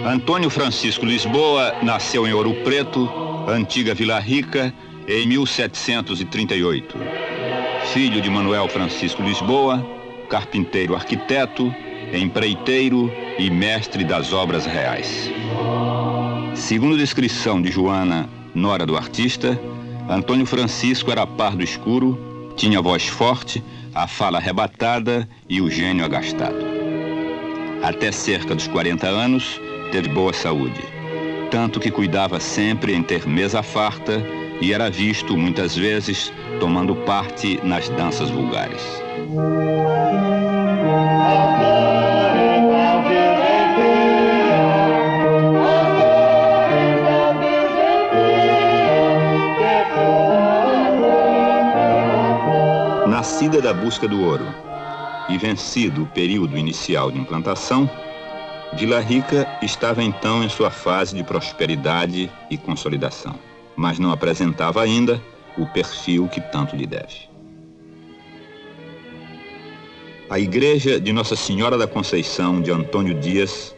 Antônio Francisco Lisboa nasceu em Ouro Preto, antiga Vila Rica, em 1738. Filho de Manuel Francisco Lisboa, carpinteiro arquiteto, empreiteiro e mestre das obras reais. Segundo descrição de Joana, nora do artista, Antônio Francisco era pardo escuro, tinha voz forte, a fala arrebatada e o gênio agastado. Até cerca dos 40 anos, teve boa saúde, tanto que cuidava sempre em ter mesa farta e era visto, muitas vezes, tomando parte nas danças vulgares. Nascida da busca do ouro e vencido o período inicial de implantação, Vila Rica estava então em sua fase de prosperidade e consolidação, mas não apresentava ainda o perfil que tanto lhe deve. A igreja de Nossa Senhora da Conceição de Antônio Dias,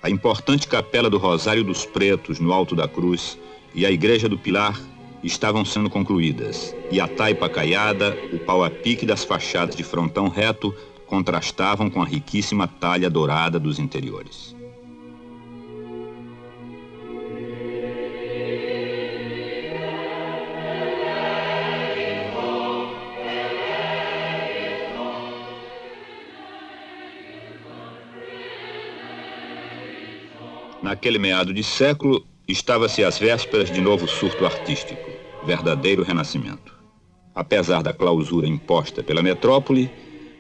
a importante capela do Rosário dos Pretos no Alto da Cruz e a igreja do Pilar estavam sendo concluídas, e a taipa caiada, o pau a pique das fachadas de frontão reto contrastavam com a riquíssima talha dourada dos interiores. Naquele meado de século, estava-se às vésperas de novo surto artístico, verdadeiro renascimento. Apesar da clausura imposta pela metrópole,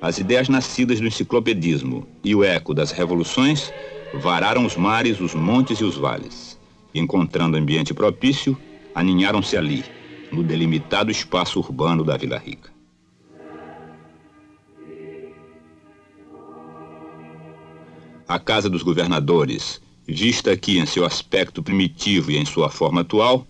as ideias nascidas do enciclopedismo e o eco das revoluções vararam os mares, os montes e os vales. Encontrando ambiente propício, aninharam-se ali, no delimitado espaço urbano da Vila Rica. A Casa dos Governadores, vista aqui em seu aspecto primitivo e em sua forma atual,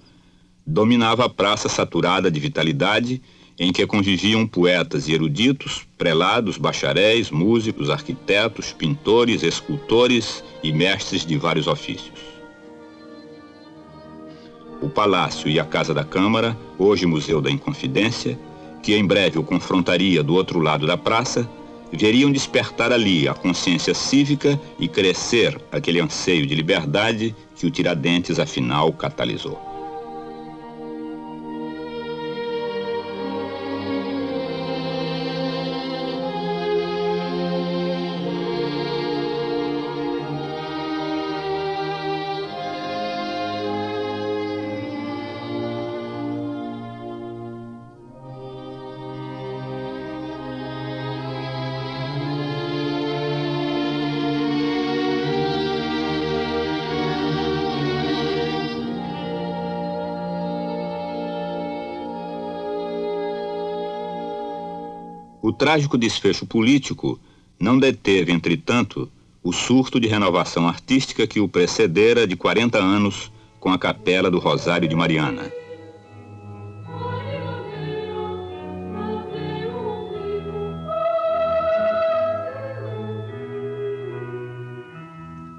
dominava a praça saturada de vitalidade em que conviviam poetas e eruditos, prelados, bacharéis, músicos, arquitetos, pintores, escultores e mestres de vários ofícios. O Palácio e a Casa da Câmara, hoje Museu da Inconfidência, que em breve o confrontaria do outro lado da praça, veriam despertar ali a consciência cívica e crescer aquele anseio de liberdade que o Tiradentes, afinal, catalisou. O trágico desfecho político não deteve, entretanto, o surto de renovação artística que o precedera de 40 anos com a Capela do Rosário de Mariana.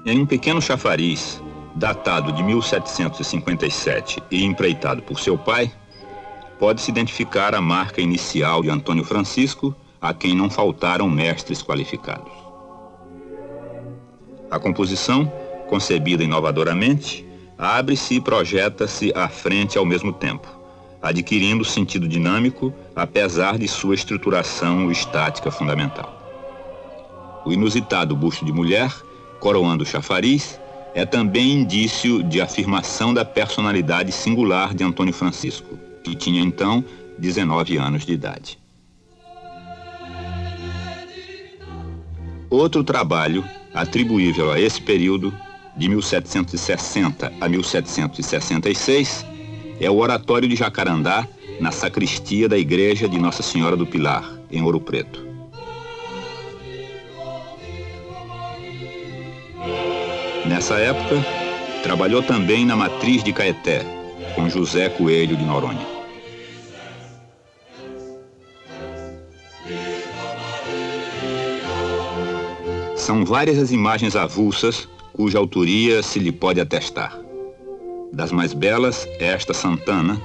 Em um pequeno chafariz, datado de 1757 e empreitado por seu pai, pode-se identificar a marca inicial de Antônio Francisco, a quem não faltaram mestres qualificados. A composição, concebida inovadoramente, abre-se e projeta-se à frente ao mesmo tempo, adquirindo sentido dinâmico, apesar de sua estruturação estática fundamental. O inusitado busto de mulher, coroando o chafariz, é também indício de afirmação da personalidade singular de Antônio Francisco, que tinha então 19 anos de idade. Outro trabalho atribuível a esse período, de 1760 a 1766, é o Oratório de Jacarandá, na sacristia da Igreja de Nossa Senhora do Pilar, em Ouro Preto. Nessa época, trabalhou também na Matriz de Caeté, com José Coelho de Noronha. São várias as imagens avulsas cuja autoria se lhe pode atestar. Das mais belas é esta Santana,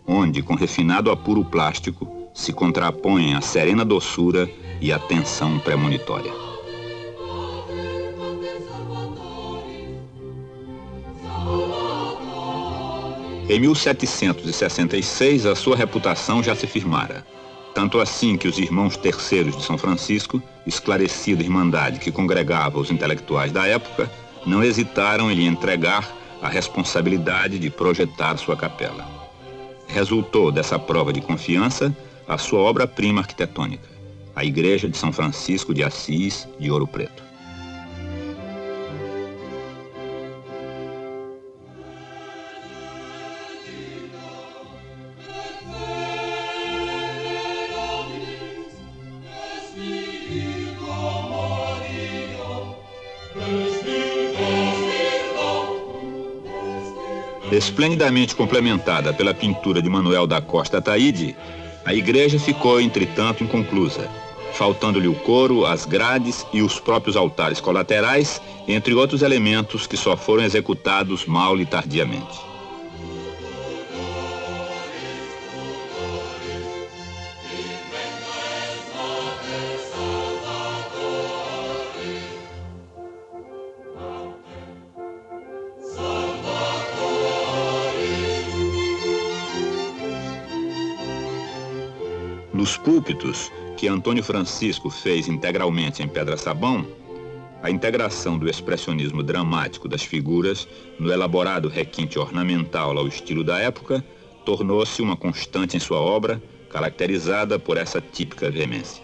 onde, com refinado apuro plástico, se contrapõem a serena doçura e a tensão premonitória. Em 1766, a sua reputação já se firmara. Tanto assim que os irmãos terceiros de São Francisco, esclarecida irmandade que congregava os intelectuais da época, não hesitaram em lhe entregar a responsabilidade de projetar sua capela. Resultou dessa prova de confiança a sua obra-prima arquitetônica, a Igreja de São Francisco de Assis de Ouro Preto. Esplendidamente complementada pela pintura de Manuel da Costa Ataíde, a igreja ficou, entretanto, inconclusa, faltando-lhe o coro, as grades e os próprios altares colaterais, entre outros elementos que só foram executados mal e tardiamente. Nos púlpitos, que Antônio Francisco fez integralmente em pedra-sabão, a integração do expressionismo dramático das figuras no elaborado requinte ornamental ao estilo da época tornou-se uma constante em sua obra, caracterizada por essa típica veemência.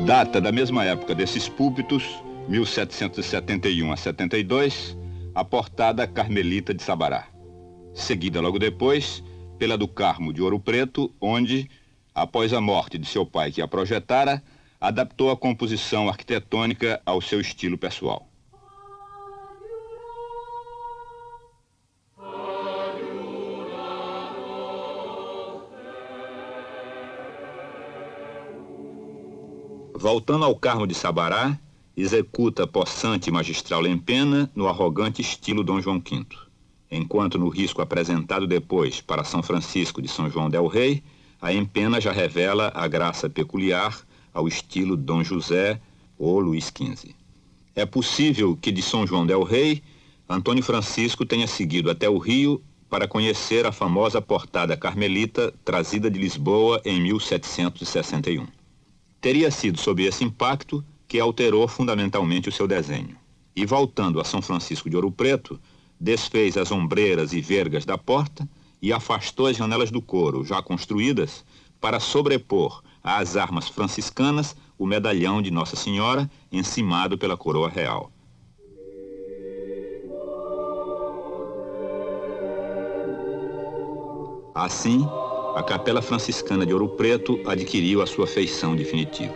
Data da mesma época desses púlpitos, 1771 a 72, a portada Carmelita de Sabará. Seguida logo depois pela do Carmo de Ouro Preto, onde, após a morte de seu pai que a projetara, adaptou a composição arquitetônica ao seu estilo pessoal. Voltando ao Carmo de Sabará, executa possante e magistral empena no arrogante estilo Dom João V, enquanto no risco apresentado depois para São Francisco de São João del Rei, a empena já revela a graça peculiar ao estilo Dom José ou Luís XV. É possível que de São João del Rei, Antônio Francisco tenha seguido até o Rio para conhecer a famosa portada carmelita trazida de Lisboa em 1761. Teria sido sob esse impacto que alterou fundamentalmente o seu desenho. E voltando a São Francisco de Ouro Preto, desfez as ombreiras e vergas da porta e afastou as janelas do coro, já construídas, para sobrepor às armas franciscanas o medalhão de Nossa Senhora, encimado pela coroa real. Assim, a Capela Franciscana de Ouro Preto adquiriu a sua feição definitiva.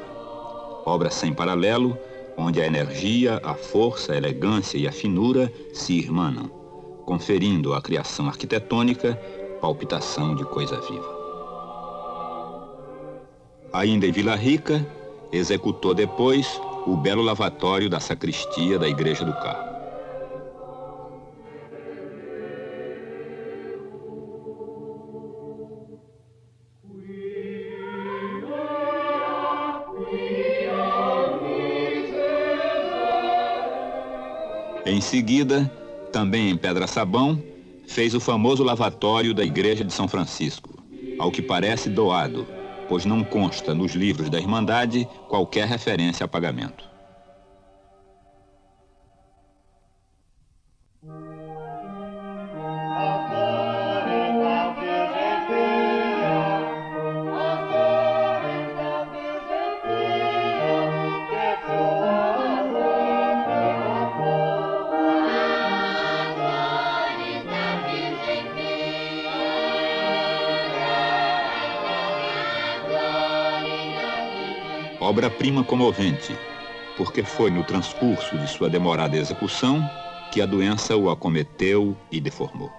Obra sem paralelo, onde a energia, a força, a elegância e a finura se irmanam, conferindo à criação arquitetônica palpitação de coisa viva. Ainda em Vila Rica, executou depois o belo lavatório da sacristia da Igreja do Carmo. Em seguida, também em pedra-sabão, fez o famoso lavatório da Igreja de São Francisco, ao que parece doado, pois não consta nos livros da Irmandade qualquer referência a pagamento. Obra-prima comovente, porque foi no transcurso de sua demorada execução que a doença o acometeu e deformou.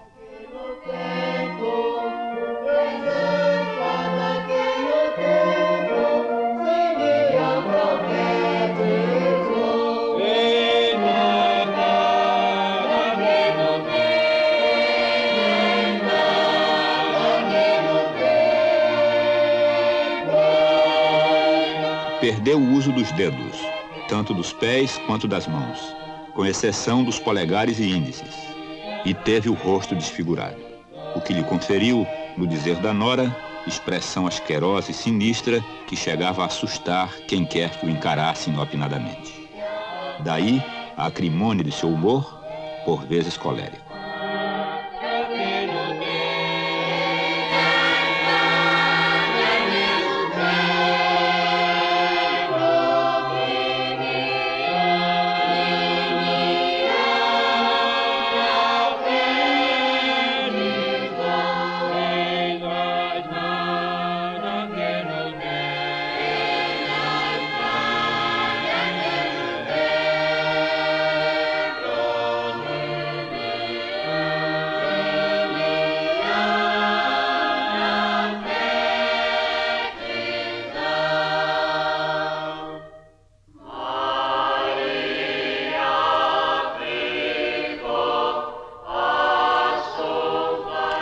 Perdeu o uso dos dedos, tanto dos pés quanto das mãos, com exceção dos polegares e índices, e teve o rosto desfigurado, o que lhe conferiu, no dizer da nora, expressão asquerosa e sinistra que chegava a assustar quem quer que o encarasse inopinadamente. Daí a acrimônia de seu humor, por vezes colérico.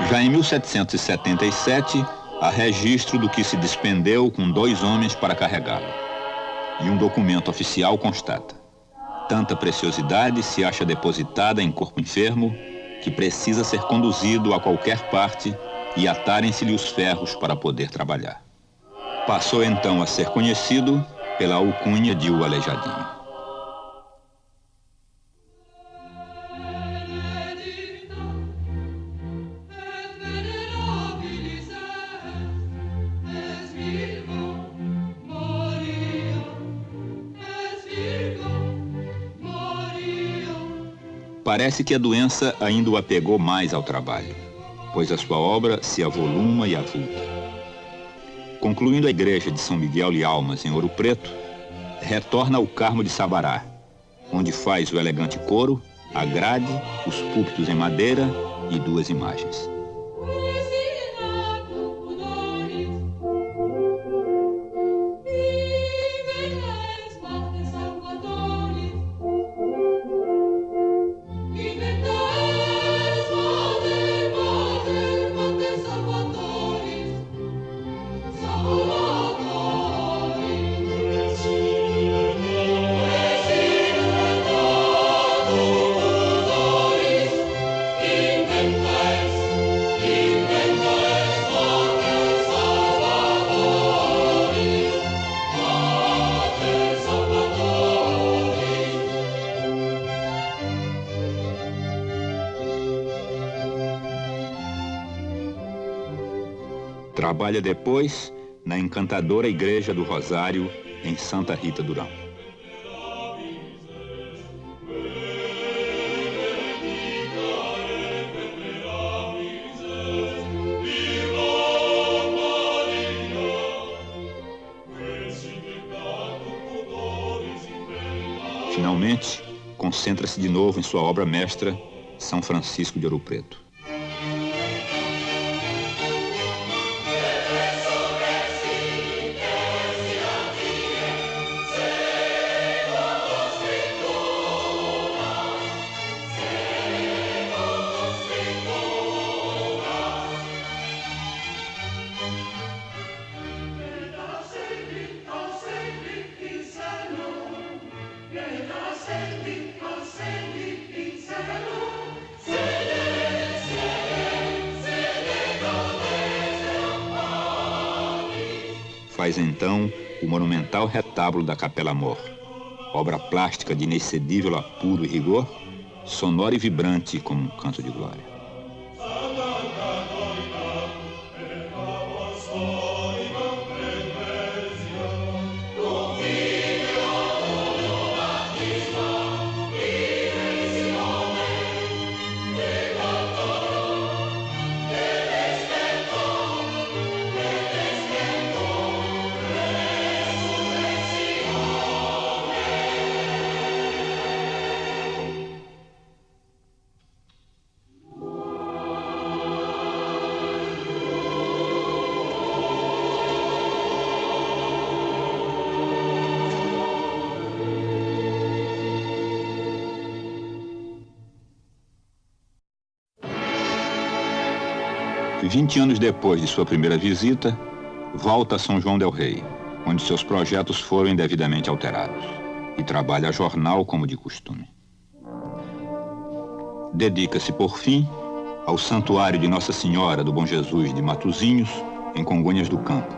Já em 1777, há registro do que se despendeu com 2 homens para carregá-lo. E um documento oficial constata: tanta preciosidade se acha depositada em corpo enfermo que precisa ser conduzido a qualquer parte e atarem-se-lhe os ferros para poder trabalhar. Passou então a ser conhecido pela alcunha de o Aleijadinho. Parece que a doença ainda o apegou mais ao trabalho, pois a sua obra se avoluma e avulta. Concluindo a igreja de São Miguel de Almas, em Ouro Preto, retorna ao Carmo de Sabará, onde faz o elegante coro, a grade, os púlpitos em madeira e 2 imagens. Trabalha depois na encantadora Igreja do Rosário, em Santa Rita Durão. Finalmente, concentra-se de novo em sua obra mestra, São Francisco de Ouro Preto. Faz então o monumental retábulo da Capela Mor, obra plástica de inexcedível apuro e rigor, sonora e vibrante como um canto de glória. 20 anos depois de sua primeira visita, volta a São João del Rei, onde seus projetos foram indevidamente alterados, e trabalha a jornal como de costume. Dedica-se, por fim, ao Santuário de Nossa Senhora do Bom Jesus de Matozinhos, em Congonhas do Campo,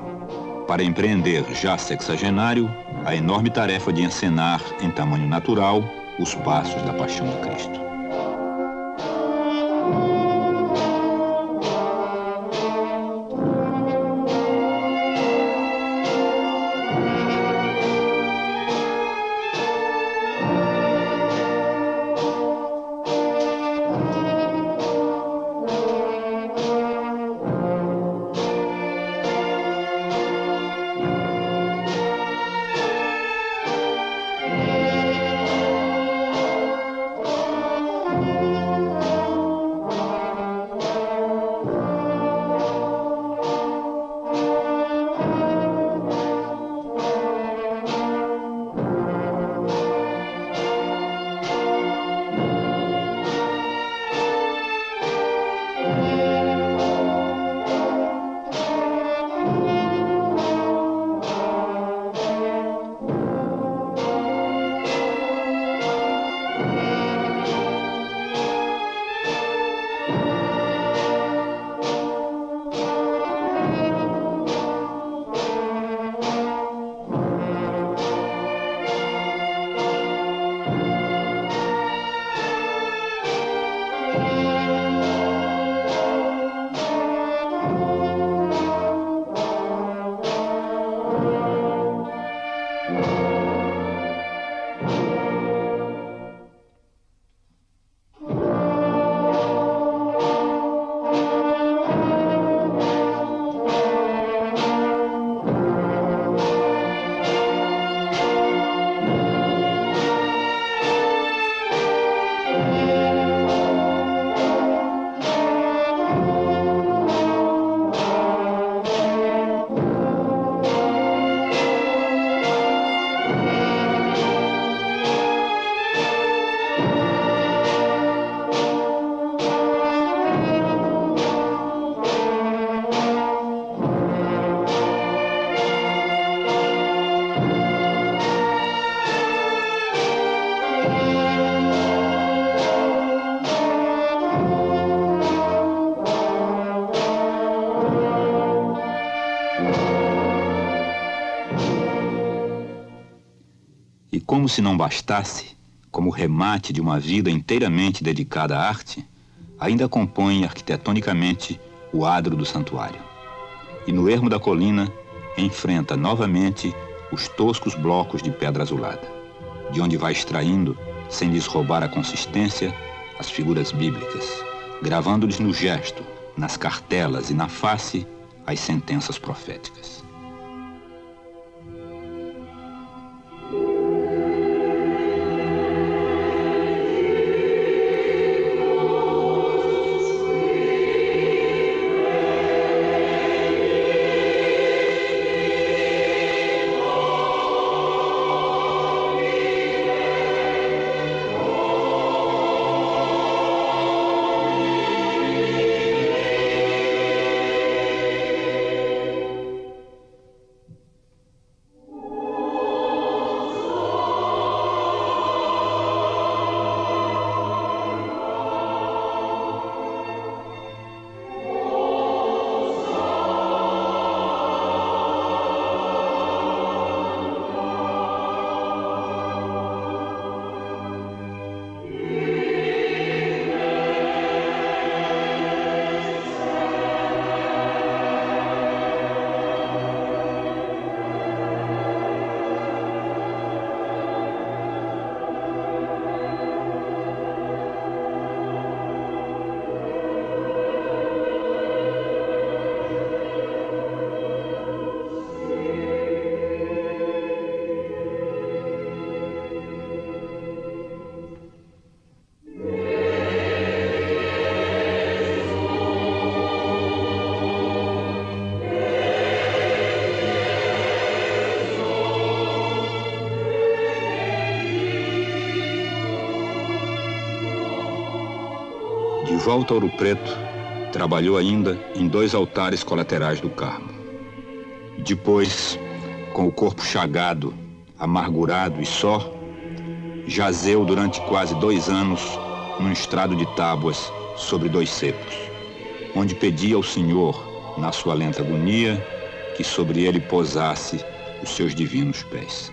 para empreender, já sexagenário, a enorme tarefa de encenar, em tamanho natural, os passos da Paixão do Cristo. E como se não bastasse, como remate de uma vida inteiramente dedicada à arte, ainda compõe arquitetonicamente o adro do santuário. E no ermo da colina, enfrenta novamente os toscos blocos de pedra azulada, de onde vai extraindo, sem lhes roubar a consistência, as figuras bíblicas, gravando-lhes no gesto, nas cartelas e na face, as sentenças proféticas. De volta a Ouro Preto, Trabalhou ainda em 2 altares colaterais do Carmo. Depois, com o corpo chagado, amargurado e só, jazeu durante quase 2 anos num estrado de tábuas sobre 2 cepos, onde pedia ao Senhor, na sua lenta agonia, que sobre ele pousasse os seus divinos pés.